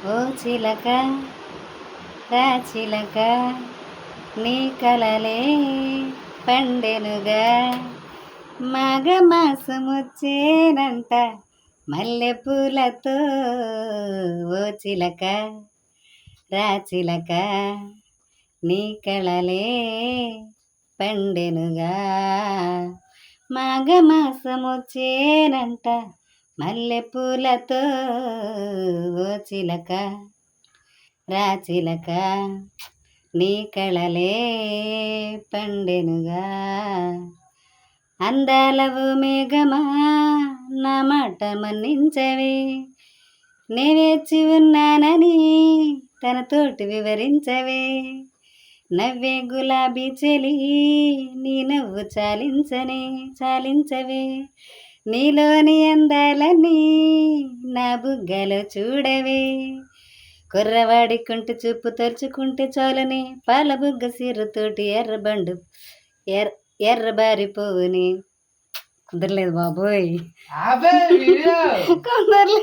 ఓ చిలక రా చిలక నీ కలలే పండెనుగా మాఘమాసమొచ్చేనంట మల్లెపూలతో ఓ చిలక రా చిలక నీ కళలే పండెనుగా మాఘమాసమొచ్చేనంట మల్లెపూలతో ఓ చిలక రా చిలక నీ కళలే పండెనుగా అందాలవు మేఘమా నా మాట మన్నించవే నే వేచి ఉన్నానని తనతోటి వివరించవే నవ్వే గులాబీ చెలి నీ నవ్వు చాలించవే నీలోని అందాలని నా బుగ్గలో చూడవే కుర్రవాడి కుంటి చూపు తరుచుకుంటే చాలని పాల బుగ్గ సిర్రతోటి ఎర్రబారి పువ్వుని కుదరలేదు బాబోయ్ కుదరలేదు